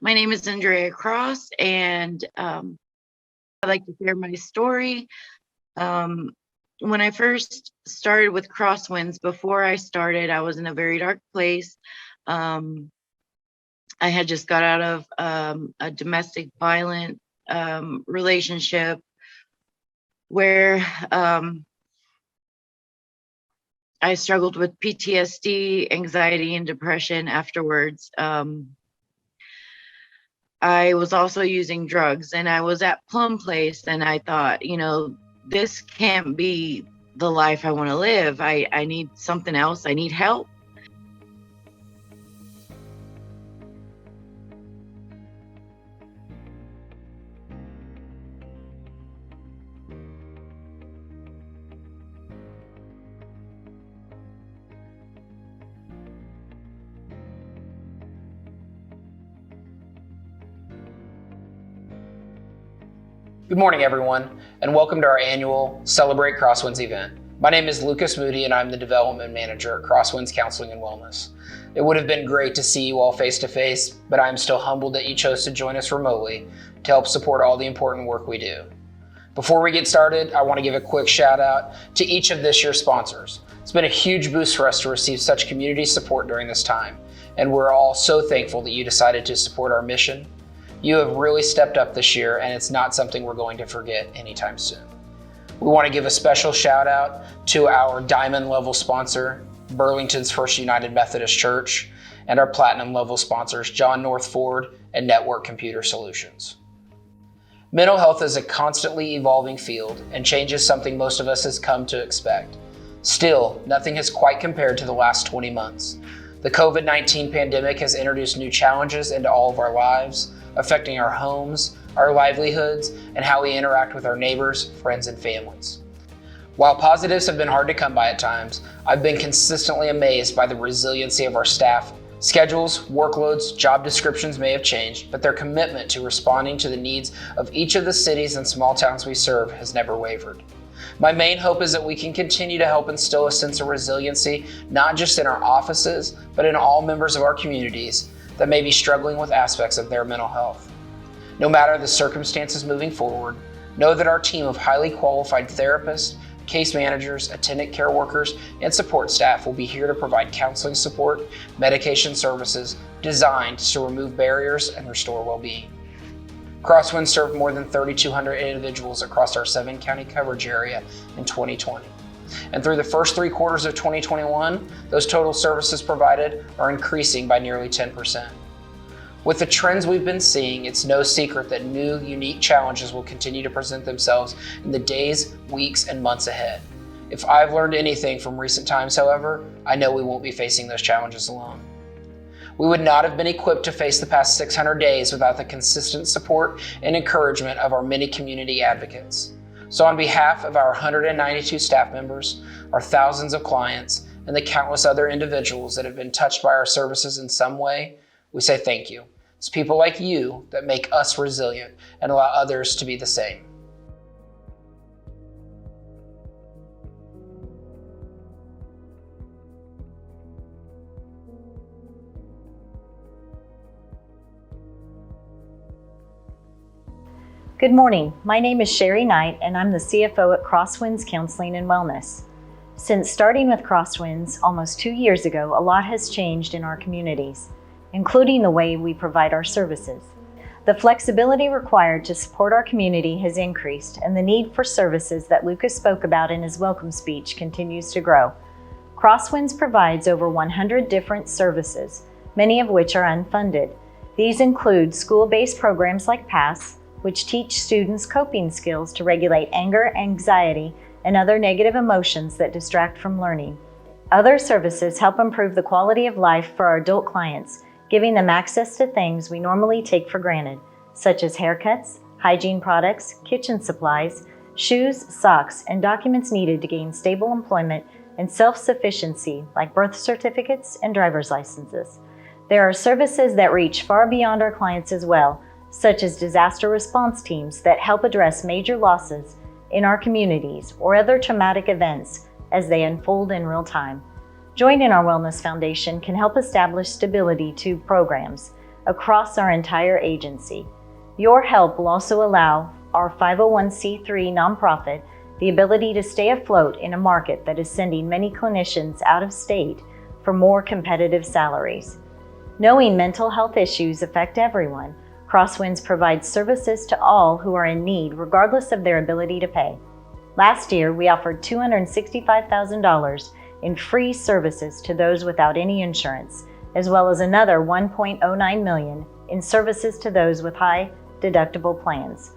My name is Andrea Cross, and I'd like to share my story. Um, when I first started with CrossWinds, before I started, I was in a very dark place. Um, I had just got out of a domestic violent relationship where I struggled with PTSD, anxiety, and depression afterwards. I was also using drugs, and I was at Plum Place, and I thought, this can't be the life I want to live. I need something else. I need help. Good morning, everyone, and welcome to our annual Celebrate CrossWinds event. My name is Lucas Moody, and I'm the Development Manager at CrossWinds Counseling and Wellness. It would have been great to see you all face-to-face, but I'm still humbled that you chose to join us remotely to help support all the important work we do. Before we get started, I want to give a quick shout out to each of this year's sponsors. It's been a huge boost for us to receive such community support during this time, and we're all so thankful that you decided to support our mission. You have really stepped up this year, and it's not something we're going to forget anytime soon. We want to give a special shout out to our Diamond level sponsor, Burlington's First United Methodist Church, and our Platinum level sponsors, John North Ford and Network Computer Solutions. Mental health is a constantly evolving field, and change is something most of us has come to expect. Still, nothing has quite compared to the last 20 months. The COVID-19 pandemic has introduced new challenges into all of our lives, affecting our homes, our livelihoods, and how we interact with our neighbors, friends, and families. While positives have been hard to come by at times, I've been consistently amazed by the resiliency of our staff. Schedules, workloads, job descriptions may have changed, but their commitment to responding to the needs of each of the cities and small towns we serve has never wavered. My main hope is that we can continue to help instill a sense of resiliency, not just in our offices, but in all members of our communities that may be struggling with aspects of their mental health. No matter the circumstances moving forward, know that our team of highly qualified therapists, case managers, attendant care workers, and support staff will be here to provide counseling support, medication services designed to remove barriers and restore well-being. CrossWinds served more than 3,200 individuals across our 7-county coverage area in 2020. And through the first 3 quarters of 2021, those total services provided are increasing by nearly 10%. With the trends we've been seeing, it's no secret that new, unique challenges will continue to present themselves in the days, weeks, and months ahead. If I've learned anything from recent times, however, I know we won't be facing those challenges alone. We would not have been equipped to face the past 600 days without the consistent support and encouragement of our many community advocates. So on behalf of our 192 staff members, our thousands of clients, and the countless other individuals that have been touched by our services in some way, we say thank you. It's people like you that make us resilient and allow others to be the same. Good morning. My name is Sherry Knight, and I'm the CFO at CrossWinds Counseling and Wellness. Since starting with CrossWinds almost 2 years ago, a lot has changed in our communities, including the way we provide our services. The flexibility required to support our community has increased, and the need for services that Lucas spoke about in his welcome speech continues to grow. CrossWinds provides over 100 different services, many of which are unfunded. These include school-based programs like PASS, which teach students coping skills to regulate anger, anxiety, and other negative emotions that distract from learning. Other services help improve the quality of life for our adult clients, giving them access to things we normally take for granted, such as haircuts, hygiene products, kitchen supplies, shoes, socks, and documents needed to gain stable employment and self-sufficiency, like birth certificates and driver's licenses. There are services that reach far beyond our clients as well, such as disaster response teams that help address major losses in our communities or other traumatic events as they unfold in real time. Joining our Wellness Foundation can help establish stability to programs, across our entire agency. Your help will also allow our 501c3 nonprofit the ability to stay afloat in a market that is sending many clinicians out of state for more competitive salaries. Knowing mental health issues affect everyone, CrossWinds provides services to all who are in need regardless of their ability to pay. Last year, we offered $265,000 in free services to those without any insurance, as well as another $1.09 million in services to those with high deductible plans.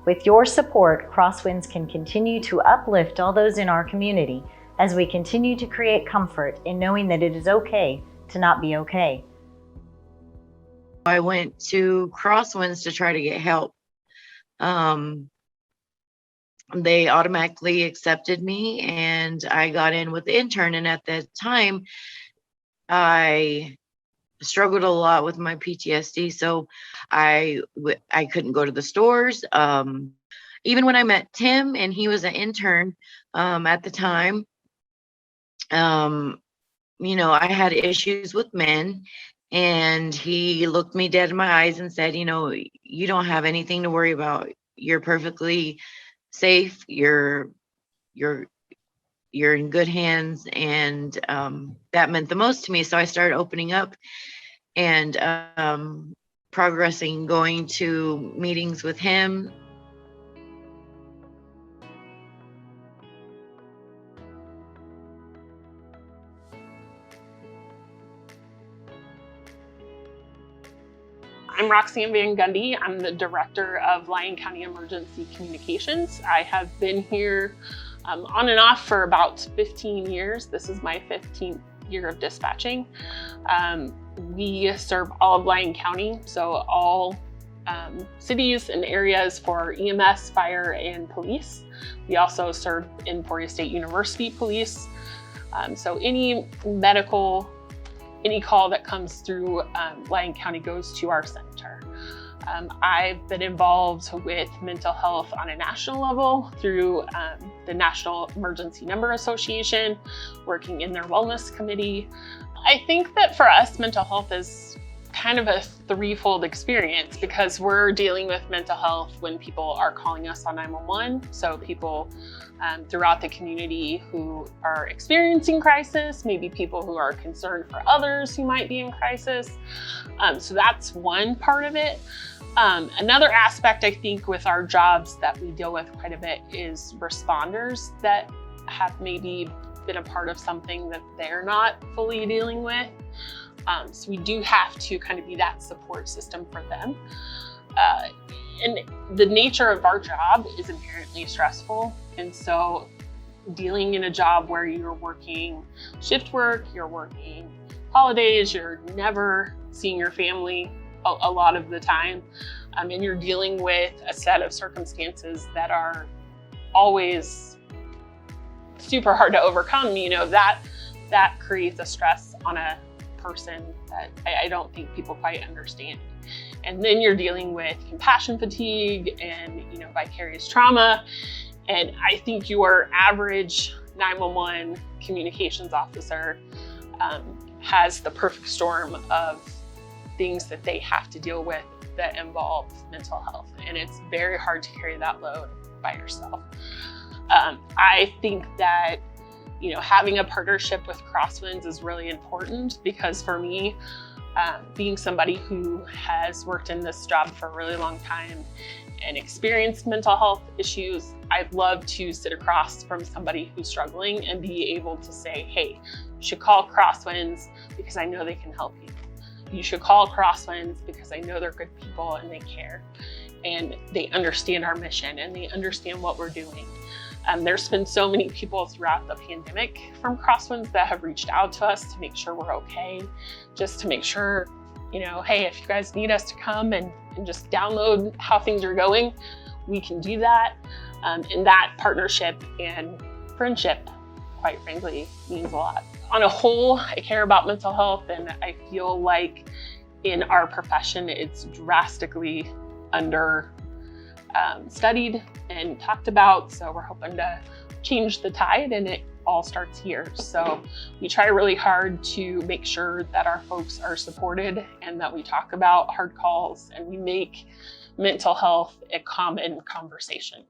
With your support, CrossWinds can continue to uplift all those in our community as we continue to create comfort in knowing that it is okay to not be okay. I went to CrossWinds to try to get help. They automatically accepted me and I got in with the intern. And at that time, I struggled a lot with my PTSD. So I couldn't go to the stores. Even when I met Tim and he was an intern at the time, I had issues with men. And he looked me dead in my eyes and said, you don't have anything to worry about. You're perfectly safe. You're in good hands. And that meant the most to me. So I started opening up and progressing, going to meetings with him. I'm Roxanne Van Gundy. I'm the Director of Lyon County Emergency Communications. I have been here on and off for about 15 years. This is my 15th year of dispatching. We serve all of Lyon County, so all cities and areas for EMS, fire, and police. We also serve Emporia State University Police. So any medical, any call that comes through Lyon County goes to our center. I've been involved with mental health on a national level through the National Emergency Number Association, working in their wellness committee. I think that for us, mental health is kind of a threefold experience because we're dealing with mental health when people are calling us on 911. So people throughout the community who are experiencing crisis, maybe people who are concerned for others who might be in crisis. So that's one part of it. Another aspect I think with our jobs that we deal with quite a bit is responders that have maybe been a part of something that they're not fully dealing with. So we do have to kind of be that support system for them. And the nature of our job is inherently stressful. And so dealing in a job where you're working shift work, you're working holidays, you're never seeing your family a lot of the time, and you're dealing with a set of circumstances that are always super hard to overcome, that creates a stress on a person that I don't think people quite understand. And then you're dealing with compassion fatigue and vicarious trauma. And I think your average 911 communications officer has the perfect storm of things that they have to deal with that involve mental health. And it's very hard to carry that load by yourself. I think that having a partnership with CrossWinds is really important because for me, being somebody who has worked in this job for a really long time and experienced mental health issues, I'd love to sit across from somebody who's struggling and be able to say, hey, you should call CrossWinds because I know they can help you. You should call CrossWinds because I know they're good people and they care and they understand our mission and they understand what we're doing. There's been so many people throughout the pandemic from CrossWinds that have reached out to us to make sure we're okay, just to make sure, hey, if you guys need us to come and just download how things are going, we can do that. And that partnership and friendship, quite frankly, means a lot. On a whole, I care about mental health, and I feel like in our profession, it's drastically under studied and talked about. So we're hoping to change the tide, and it all starts here. So we try really hard to make sure that our folks are supported and that we talk about hard calls and we make mental health a common conversation.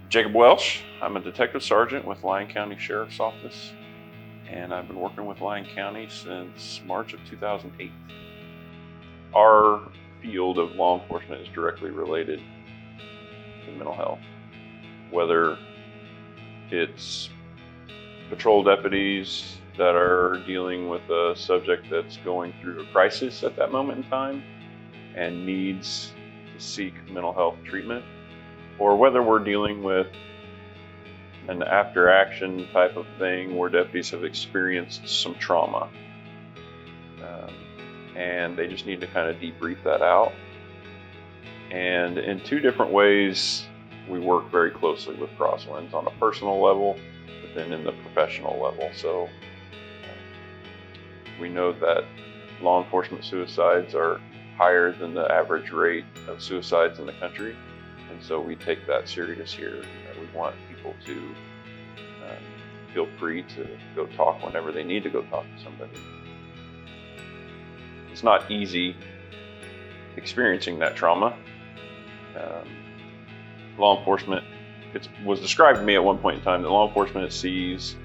Jacob Welsh. I'm a detective sergeant with Lyon County Sheriff's Office, and I've been working with Lyon County since March of 2008. Our field of law enforcement is directly related to mental health, whether it's patrol deputies that are dealing with a subject that's going through a crisis at that moment in time and needs to seek mental health treatment, or whether we're dealing with an after action type of thing where deputies have experienced some trauma and they just need to kind of debrief that out. And in two different ways, we work very closely with CrossWinds on a personal level, but then in the professional level. So we know that law enforcement suicides are higher than the average rate of suicides in the country. And so we take that serious here. We want people to feel free to go talk whenever they need to go talk to somebody. It's not easy experiencing that trauma. Law enforcement, it was described to me at one point in time that law enforcement sees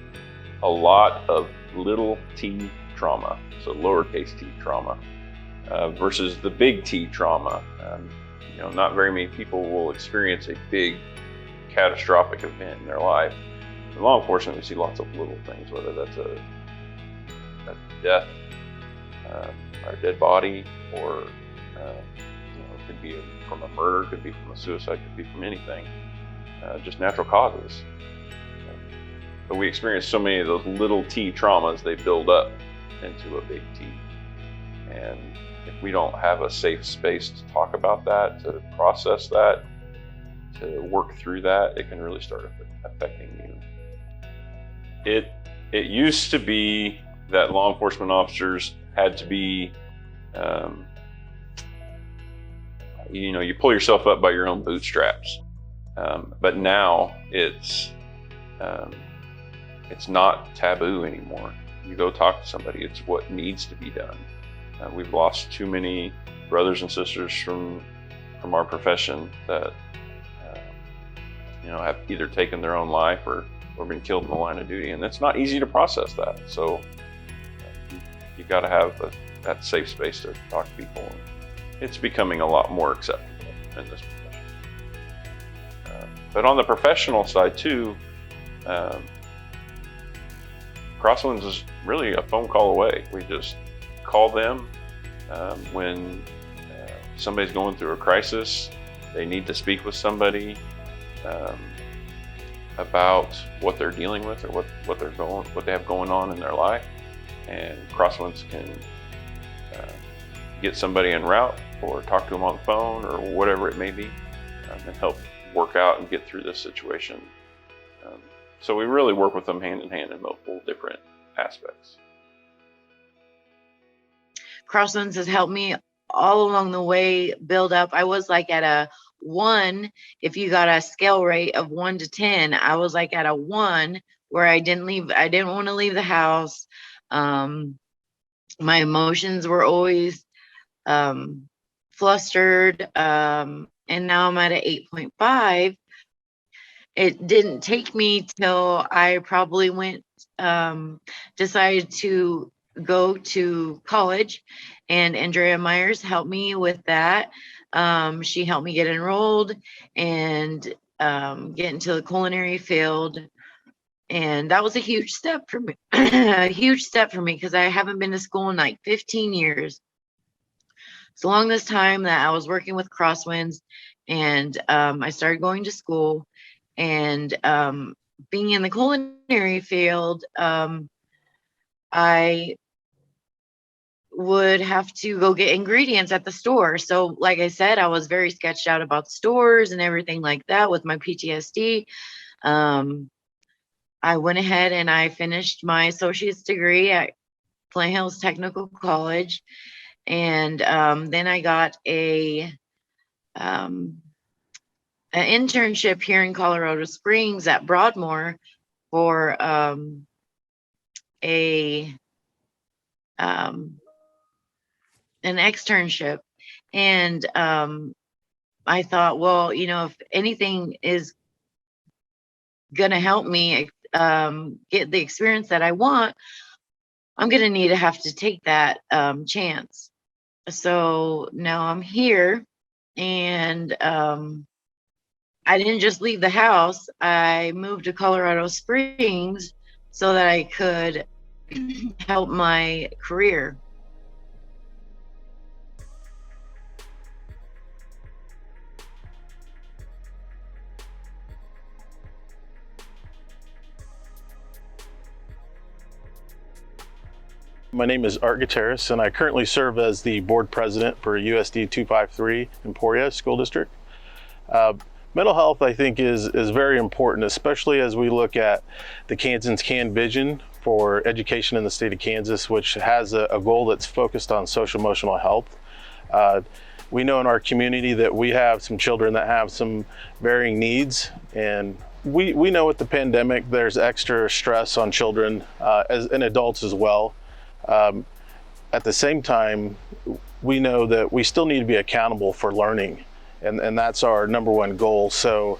a lot of little t trauma, so lowercase t trauma, versus the big T trauma. Not very many people will experience a big catastrophic event in their life. In law enforcement, we see lots of little things, whether that's a death, or a dead body, or it could be from a murder, could be from a suicide, could be from anything, just natural causes. But we experience so many of those little T traumas, they build up into a big T. And if we don't have a safe space to talk about that, to process that, to work through that, it can really start affecting you. It used to be that law enforcement officers had to be, you pull yourself up by your own bootstraps. But now it's not taboo anymore. You go talk to somebody, it's what needs to be done. We've lost too many brothers and sisters from our profession that have either taken their own life or been killed in the line of duty, and it's not easy to process that. So you've got to have that safe space to talk to people. And it's becoming a lot more acceptable in this profession. But on the professional side too, CrossWinds is really a phone call away. We just call them when somebody's going through a crisis. They need to speak with somebody about what they're dealing with or what they have going on in their life, and CrossWinds can get somebody en route or talk to them on the phone or whatever it may be, and help work out and get through this situation. So we really work with them hand in hand in multiple different aspects. CrossWinds has helped me all along the way build up. I was like at a 1. If you got a scale rate of 1 to 10, I was like at a 1 where I didn't want to leave the house. My emotions were always flustered. And now I'm at an 8.5. It didn't take me till I probably decided to go to college, and Andrea Myers helped me with that. She helped me get enrolled and get into the culinary field, and that was a huge step for me. A huge step for me because I haven't been to school in like 15 years. So along this time that I was working with CrossWinds, and I started going to school, and being in the culinary field, I would have to go get ingredients at the store. So like I said, I was very sketched out about stores and everything like that with my PTSD. I went ahead and I finished my associate's degree at Flint Hills Technical College, And then I got an internship here in Colorado Springs at Broadmoor for an externship. And I thought, well, if anything is going to help me get the experience that I want, I'm going to have to take that chance. So now I'm here, and I didn't just leave the house. I moved to Colorado Springs so that I could help my career. My name is Art Gutierrez, and I currently serve as the board president for USD 253 Emporia School District. Mental health, I think, is very important, especially as we look at the Kansans Can vision for education in the state of Kansas, which has a goal that's focused on social emotional health. We know in our community that we have some children that have some varying needs, and we know with the pandemic there's extra stress on children and adults as well. At the same time, we know that we still need to be accountable for learning, and that's our number one goal. So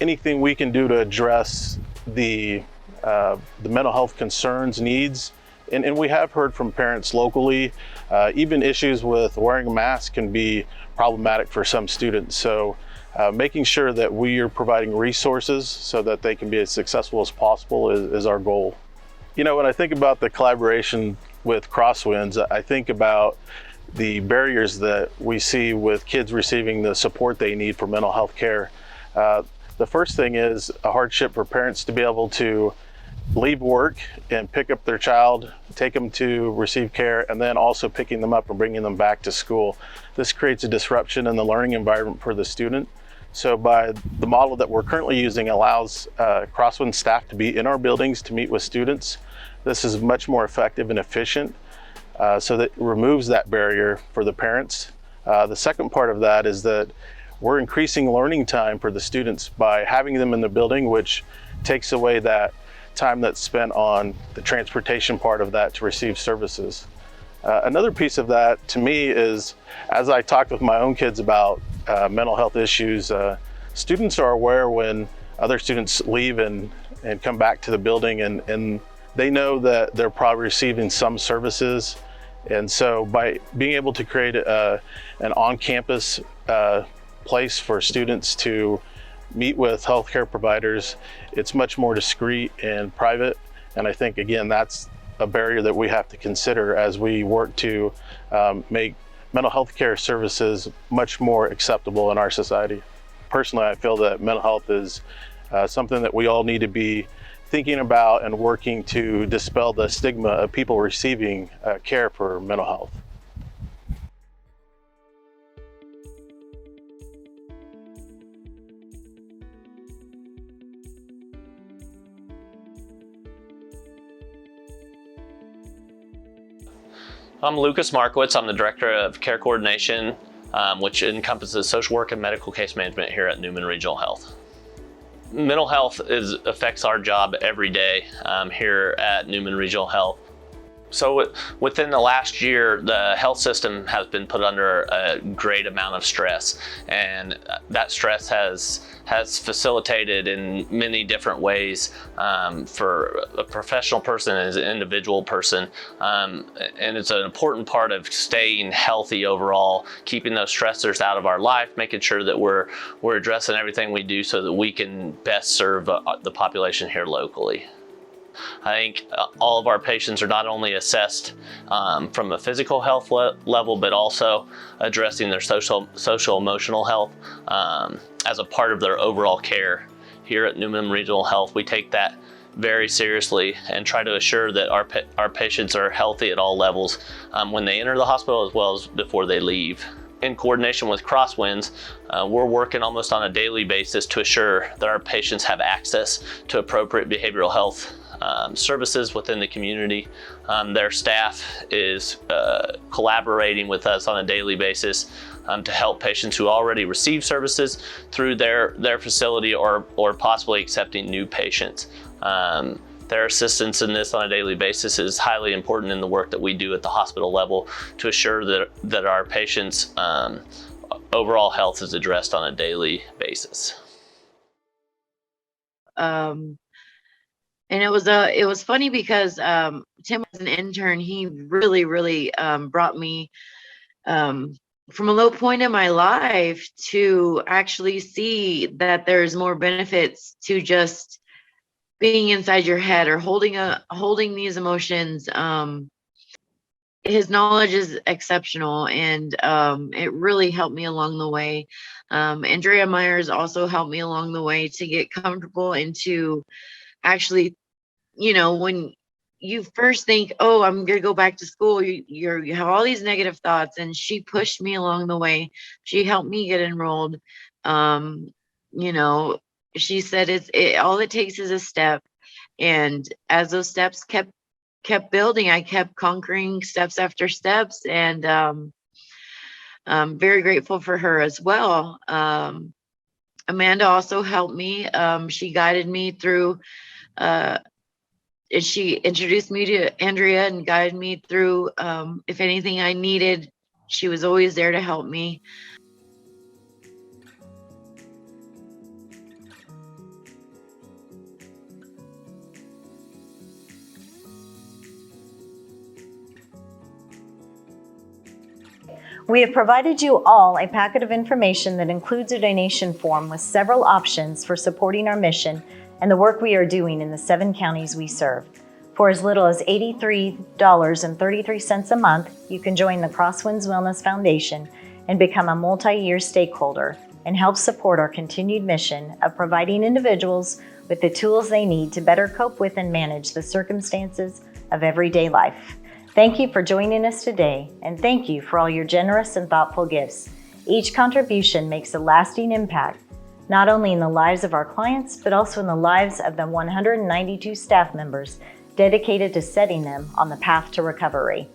anything we can do to address the mental health concerns, needs, and we have heard from parents locally, even issues with wearing a mask can be problematic for some students. So making sure that we are providing resources so that they can be as successful as possible is our goal. When I think about the collaboration with CrossWinds, I think about the barriers that we see with kids receiving the support they need for mental health care. The first thing is a hardship for parents to be able to leave work and pick up their child, take them to receive care, and then also picking them up and bringing them back to school. This creates a disruption in the learning environment for the student. So by the model that we're currently using allows CrossWinds staff to be in our buildings to meet with students. This is much more effective and efficient, so that removes that barrier for the parents. The second part of that is that we're increasing learning time for the students by having them in the building, which takes away that time that's spent on the transportation part of that to receive services. Another piece of that to me is, as I talked with my own kids about mental health issues, students are aware when other students leave and come back to the building, and they know that they're probably receiving some services. And so by being able to create an on-campus place for students to meet with healthcare providers, it's much more discreet and private. And I think, again, that's a barrier that we have to consider as we work to make mental health care services much more acceptable in our society. Personally, I feel that mental health is something that we all need to be thinking about and working to dispel the stigma of people receiving care for mental health. I'm Lucas Markowitz. I'm the Director of Care Coordination, which encompasses social work and medical case management here at Newman Regional Health. Mental health affects our job every day here at Newman Regional Health. So within the last year, the health system has been put under a great amount of stress, and that stress has facilitated in many different ways for a professional person as an individual person, and it's an important part of staying healthy overall, keeping those stressors out of our life, making sure that we're addressing everything we do so that we can best serve the population here locally. I think all of our patients are not only assessed from a physical health level, but also addressing their social emotional health as a part of their overall care. Here at Newman Regional Health, we take that very seriously and try to assure that our patients are healthy at all levels when they enter the hospital as well as before they leave. In coordination with CrossWinds, we're working almost on a daily basis to assure that our patients have access to appropriate behavioral health services within the community. Their staff is collaborating with us on a daily basis to help patients who already receive services through their facility or possibly accepting new patients. Their assistance in this on a daily basis is highly important in the work that we do at the hospital level to assure that our patients' overall health is addressed on a daily basis. And it was funny because Tim was an intern. He really brought me from a low point in my life to actually see that there's more benefits to just being inside your head or holding these emotions. His knowledge is exceptional, and it really helped me along the way. Andrea Myers also helped me along the way to get comfortable and to actually, when you first think, oh, I'm going to go back to school, you have all these negative thoughts, and she pushed me along the way. She helped me get enrolled. She said all it takes is a step. And as those steps kept building, I kept conquering steps after steps, and I'm very grateful for her as well. Amanda also helped me. She guided me through, she introduced me to Andrea and guided me through, if anything I needed, she was always there to help me. We have provided you all a packet of information that includes a donation form with several options for supporting our mission and the work we are doing in the 7 counties we serve. For as little as $83.33 a month, you can join the CrossWinds Wellness Foundation and become a multi-year stakeholder and help support our continued mission of providing individuals with the tools they need to better cope with and manage the circumstances of everyday life. Thank you for joining us today, and thank you for all your generous and thoughtful gifts. Each contribution makes a lasting impact, not only in the lives of our clients, but also in the lives of the 192 staff members dedicated to setting them on the path to recovery.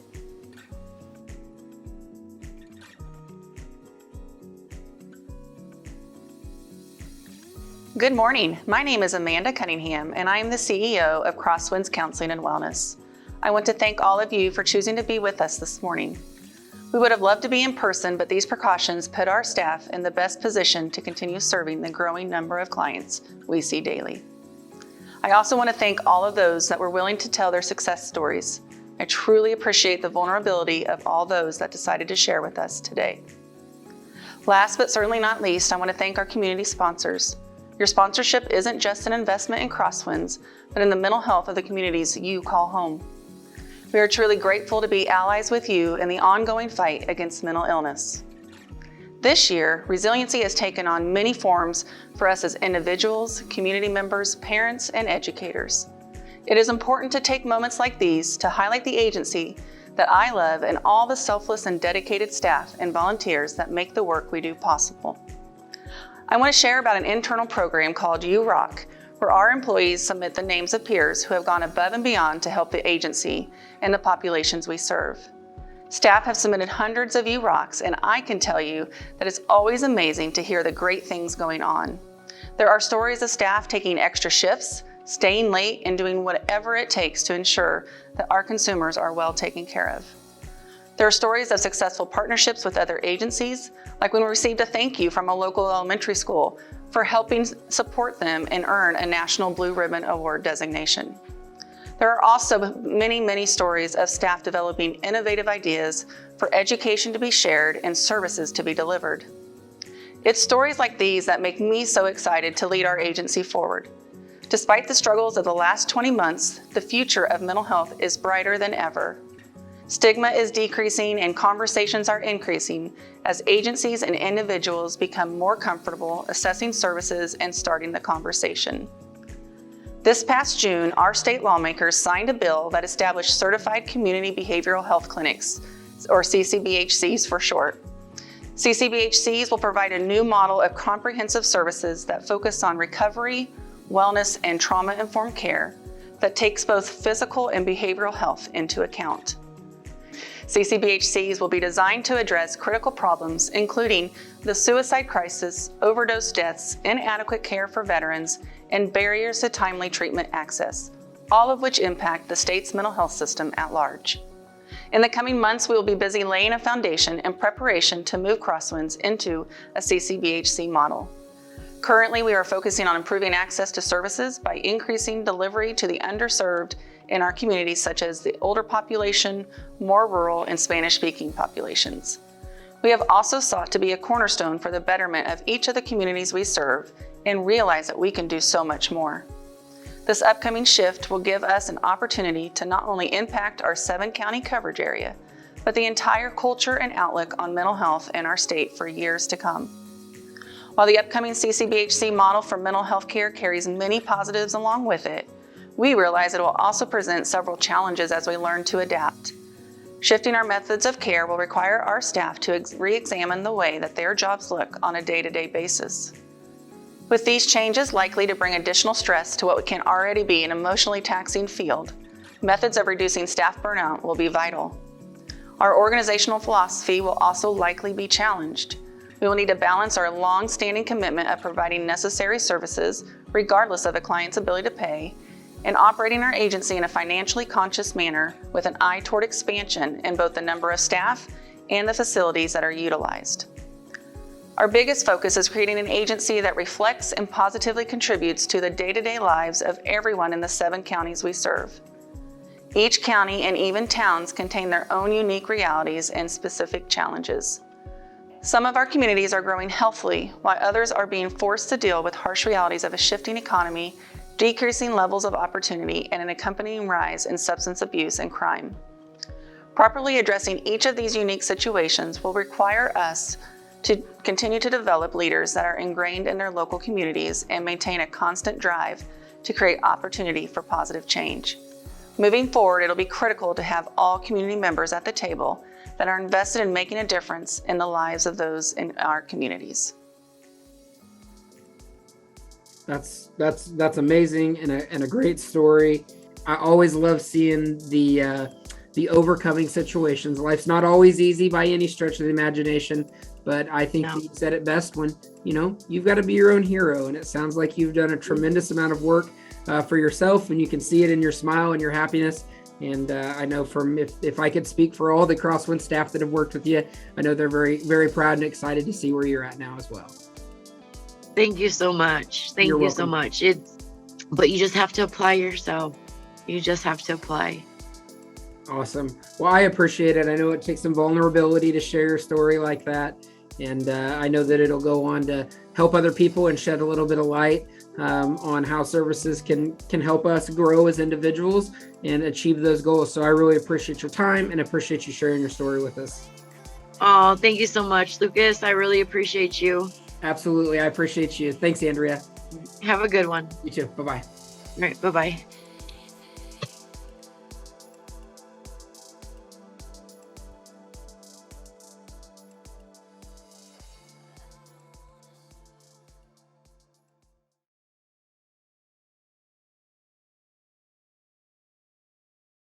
Good morning. My name is Amanda Cunningham, and I am the CEO of CrossWinds Counseling and Wellness. I want to thank all of you for choosing to be with us this morning. We would have loved to be in person, but these precautions put our staff in the best position to continue serving the growing number of clients we see daily. I also want to thank all of those that were willing to tell their success stories. I truly appreciate the vulnerability of all those that decided to share with us today. Last but certainly not least, I want to thank our community sponsors. Your sponsorship isn't just an investment in CrossWinds, but in the mental health of the communities you call home. We are truly grateful to be allies with you in the ongoing fight against mental illness. This year, resiliency has taken on many forms for us as individuals, community members, parents, and educators. It is important to take moments like these to highlight the agency that I love and all the selfless and dedicated staff and volunteers that make the work we do possible. I want to share about an internal program called You Rock, where our employees submit the names of peers who have gone above and beyond to help the agency and the populations we serve. Staff have submitted hundreds of You Rocks, and I can tell you that it's always amazing to hear the great things going on. There are stories of staff taking extra shifts, staying late, and doing whatever it takes to ensure that our consumers are well taken care of. There are stories of successful partnerships with other agencies, like when we received a thank you from a local elementary school for helping support them and earn a National Blue Ribbon Award designation. There are also many, many stories of staff developing innovative ideas for education to be shared and services to be delivered. It's stories like these that make me so excited to lead our agency forward. Despite the struggles of the last 20 months, the future of mental health is brighter than ever. Stigma is decreasing and conversations are increasing as agencies and individuals become more comfortable assessing services and starting the conversation. This past June, our state lawmakers signed a bill that established Certified Community Behavioral Health Clinics, or CCBHCs for short. CCBHCs will provide a new model of comprehensive services that focus on recovery, wellness, and trauma-informed care that takes both physical and behavioral health into account. CCBHCs will be designed to address critical problems, including the suicide crisis, overdose deaths, inadequate care for veterans, and barriers to timely treatment access, all of which impact the state's mental health system at large. In the coming months, we will be busy laying a foundation in preparation to move CrossWinds into a CCBHC model. Currently, we are focusing on improving access to services by increasing delivery to the underserved in our communities, such as the older population, more rural, and Spanish-speaking populations. We have also sought to be a cornerstone for the betterment of each of the communities we serve and realize that we can do so much more. This upcoming shift will give us an opportunity to not only impact our 7-county coverage area, but the entire culture and outlook on mental health in our state for years to come. While the upcoming CCBHC model for mental health care carries many positives along with it, we realize it will also present several challenges as we learn to adapt. Shifting our methods of care will require our staff to re-examine the way that their jobs look on a day-to-day basis. With these changes likely to bring additional stress to what can already be an emotionally taxing field, methods of reducing staff burnout will be vital. Our organizational philosophy will also likely be challenged. We will need to balance our long-standing commitment of providing necessary services, regardless of a client's ability to pay, and operating our agency in a financially conscious manner with an eye toward expansion in both the number of staff and the facilities that are utilized. Our biggest focus is creating an agency that reflects and positively contributes to the day-to-day lives of everyone in the 7 counties we serve. Each county and even towns contain their own unique realities and specific challenges. Some of our communities are growing healthily, while others are being forced to deal with harsh realities of a shifting economy, decreasing levels of opportunity, and an accompanying rise in substance abuse and crime. Properly addressing each of these unique situations will require us to continue to develop leaders that are ingrained in their local communities and maintain a constant drive to create opportunity for positive change. Moving forward, it'll be critical to have all community members at the table that are invested in making a difference in the lives of those in our communities. That's amazing and a great story. I always love seeing the overcoming situations. Life's not always easy by any stretch of the imagination, but I think you said it best when, you've got to be your own hero. And it sounds like you've done a tremendous amount of work for yourself, and you can see it in your smile and your happiness. And I know if I could speak for all the CrossWinds staff that have worked with you, I know they're very, very proud and excited to see where you're at now as well. Thank you so much. Thank you so much. But you just have to apply yourself. You just have to apply. Awesome. Well, I appreciate it. I know it takes some vulnerability to share your story like that. And I know that it'll go on to help other people and shed a little bit of light on how services can help us grow as individuals and achieve those goals. So I really appreciate your time and appreciate you sharing your story with us. Oh, thank you so much, Lucas. I really appreciate you. Absolutely. I appreciate you. Thanks, Andrea. Have a good one. You too. Bye-bye. All right. Bye-bye.